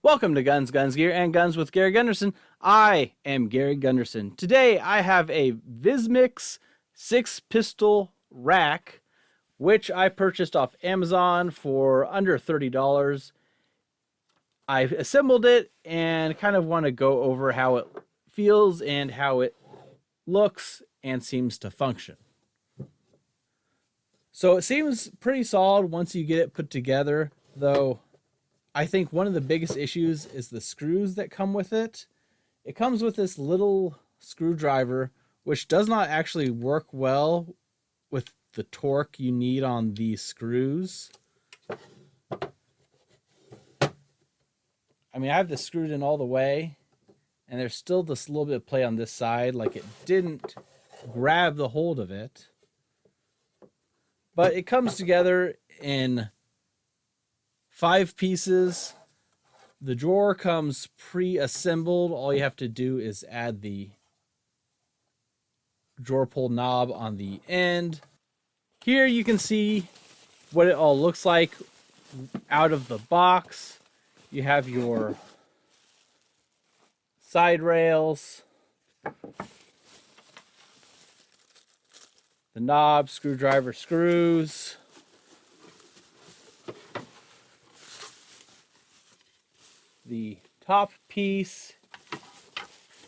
Welcome to Guns, Guns, Gear, and Guns with Gary Gunderson. I am Gary Gunderson. Today I have a Vismix 6-pistol rack, which I purchased off Amazon for under $30. I assembled it and kind of want to go over how it feels and how it looks and seems to function. So it seems pretty solid once you get it put together, though I think one of the biggest issues is the screws that come with it. It comes with this little screwdriver, which does not actually work well with the torque you need on these screws. I mean, I have this screwed in all the way, and there's still this little bit of play on this side, like it didn't grab the hold of it. But it comes together in 5 pieces. The drawer comes pre-assembled. All you have to do is add the drawer pull knob on the end. Here you can see what it all looks like out of the box. You have your side rails, the knob, screwdriver, screws, the top piece,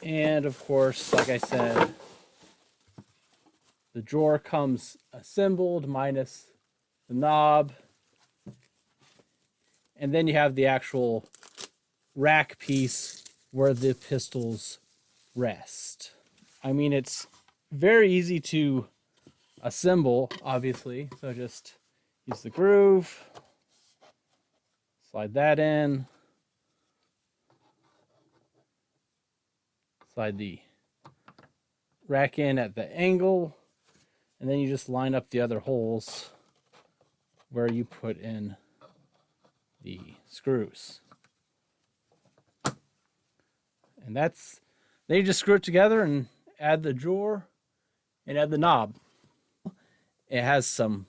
and of course, like I said, the drawer comes assembled minus the knob, and then you have the actual rack piece where the pistols rest. I mean, it's very easy to assemble, obviously, so just use the groove, slide that in, slide the rack in at the angle, and then you just line up the other holes where you put in the screws. And then you just screw it together and add the drawer and add the knob. It has some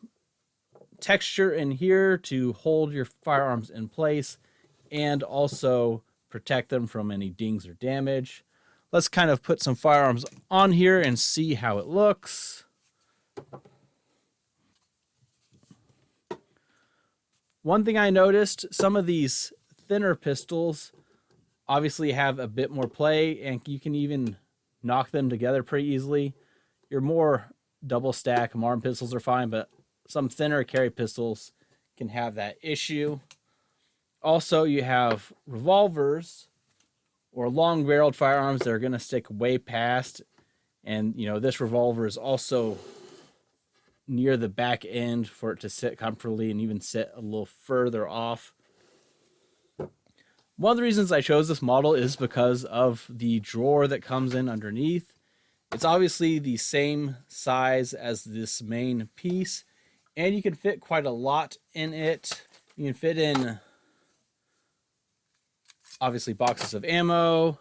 texture in here to hold your firearms in place and also protect them from any dings or damage. Let's kind of put some firearms on here and see how it looks. One thing I noticed, some of these thinner pistols obviously have a bit more play, and you can even knock them together pretty easily. Your more double stack Marm pistols are fine, but some thinner carry pistols can have that issue. Also, you have revolvers or long-barreled firearms that are going to stick way past, and this revolver is also near the back end for it to sit comfortably and even sit a little further off. One of the reasons I chose this model is because of the drawer that comes in underneath. It's obviously the same size as this main piece, and you can fit quite a lot in it. You can fit in, obviously, boxes of ammo,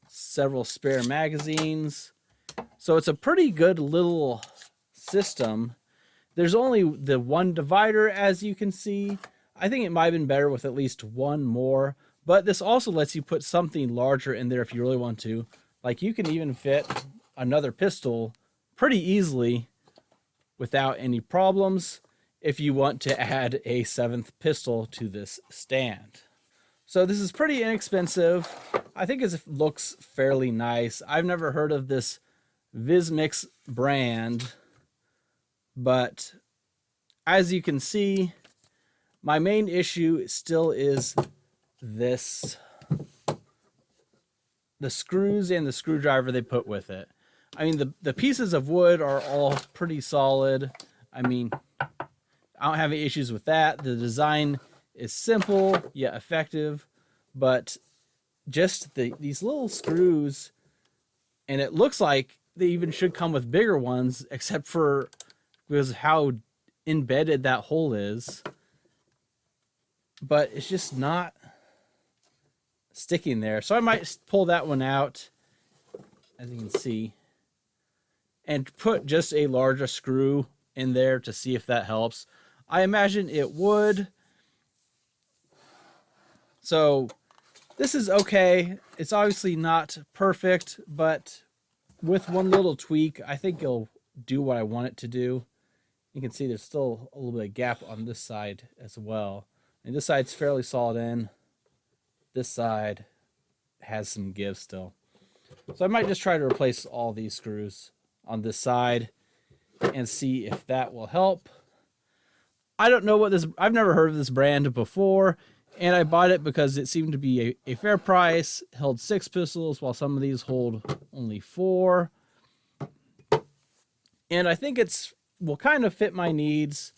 several spare magazines. So it's a pretty good little system. There's only the one divider, as you can see. I think it might have been better with at least one more, but this also lets you put something larger in there if you really want to. Like, you can even fit another pistol pretty easily without any problems if you want to add a 7th pistol to this stand. So this is pretty inexpensive. I think it looks fairly nice. I've never heard of this Vismix brand, but as you can see, my main issue still is the screws and the screwdriver they put with it. I mean, the pieces of wood are all pretty solid. I mean, I don't have any issues with that. The design is simple yet effective, but just these little screws, and it looks like they even should come with bigger ones, except for because how embedded that hole is. But it's just not sticking there. So I might pull that one out, as you can see, and put just a larger screw in there to see if that helps. I imagine it would. So This is okay. It's obviously not perfect, but with one little tweak, I think it'll do what I want it to do. You can see there's still a little bit of gap on this side as well. And this side's fairly solid in. This side has some give still. So I might just try to replace all these screws on this side and see if that will help. I don't know what this, I've never heard of this brand before, and I bought it because it seemed to be a fair price, held 6 pistols while some of these hold only 4. And I think it's will kind of fit my needs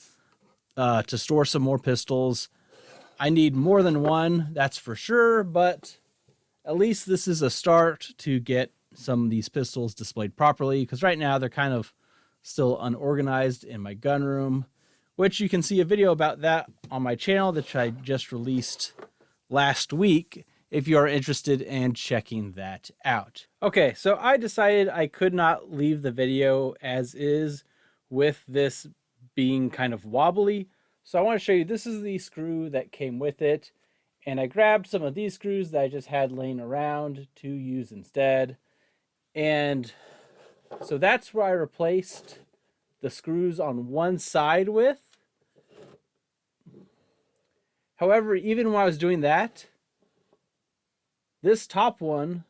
to store some more pistols. I need more than one, that's for sure, but at least this is a start to get some of these pistols displayed properly, because right now they're kind of still unorganized in my gun room, which you can see a video about that on my channel that I just released last week if you are interested in checking that out. Okay, so I decided I could not leave the video as is with this being kind of wobbly. So I want to show you, this is the screw that came with it. And I grabbed some of these screws that I just had laying around to use instead. And so that's where I replaced the screws on one side with. However, even when I was doing that, this top one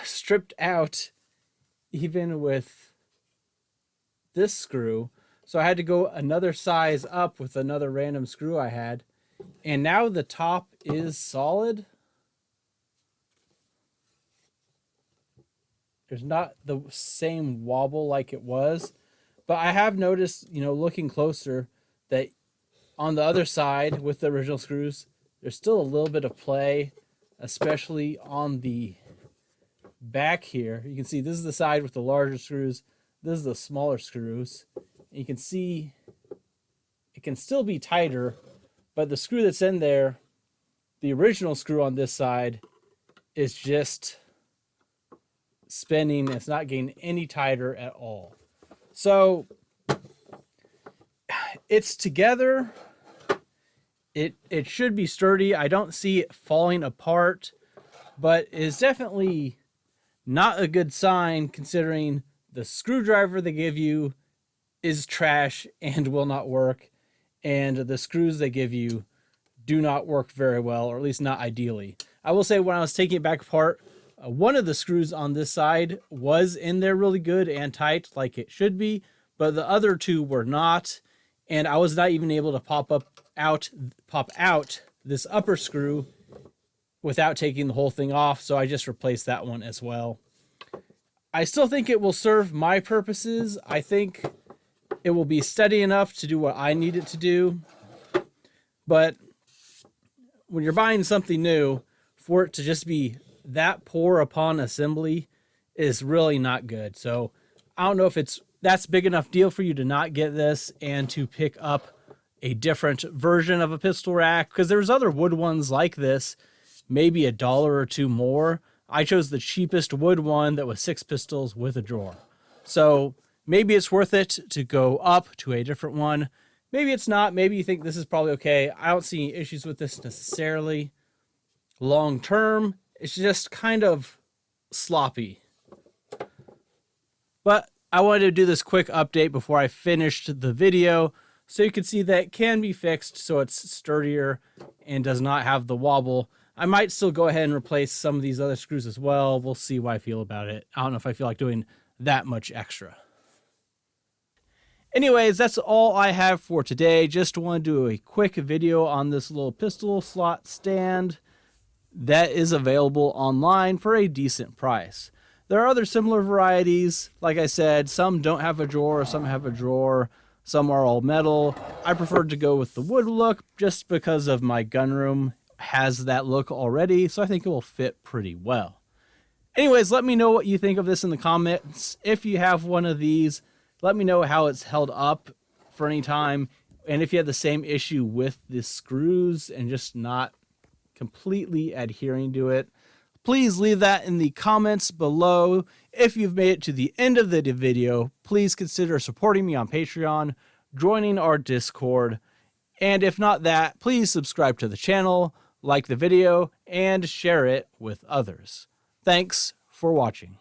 stripped out even with this screw. So I had to go another size up with another random screw I had. And now the top is solid. There's not the same wobble like it was. But I have noticed, you know, looking closer, that on the other side with the original screws, there's still a little bit of play, especially on the back here. You can see this is the side with the larger screws. This is the smaller screws. And you can see it can still be tighter, but the screw that's in there, the original screw on this side, is just spinning. It's not getting any tighter at all. So it's together. It should be sturdy. I don't see it falling apart, but it's definitely not a good sign considering the screwdriver they give you is trash and will not work, and the screws they give you do not work very well, or at least not ideally. I will say when I was taking it back apart, one of the screws on this side was in there really good and tight like it should be, but the other two were not, and I was not even able to pop out this upper screw without taking the whole thing off, so I just replaced that one as well. I still think it will serve my purposes. I think it will be steady enough to do what I need it to do, but when you're buying something new, for it to just be that poor upon assembly is really not good. So I don't know if that's big enough deal for you to not get this and to pick up a different version of a pistol rack, because there's other wood ones like this, maybe $1 or $2 more. I chose the cheapest wood one that was 6 pistols with a drawer. So maybe it's worth it to go up to a different one. Maybe it's not. Maybe you think this is probably okay. I don't see any issues with this necessarily. Long term, it's just kind of sloppy. But I wanted to do this quick update before I finished the video so you can see that it can be fixed so it's sturdier and does not have the wobble. I might still go ahead and replace some of these other screws as well. We'll see what I feel about it. I don't know if I feel like doing that much extra. Anyways, that's all I have for today. Just want to do a quick video on this little pistol slot stand that is available online for a decent price. There are other similar varieties. Like I said, some don't have a drawer, some have a drawer, some are all metal. I prefer to go with the wood look just because of my gun room has that look already, so I think it will fit pretty well. Anyways, let me know what you think of this in the comments. If you have one of these, let me know how it's held up for any time, and if you have the same issue with the screws and just not completely adhering to it. Please leave that in the comments below. If you've made it to the end of the video, please consider supporting me on Patreon, joining our Discord, and if not that, please subscribe to the channel, like the video, and share it with others. Thanks for watching.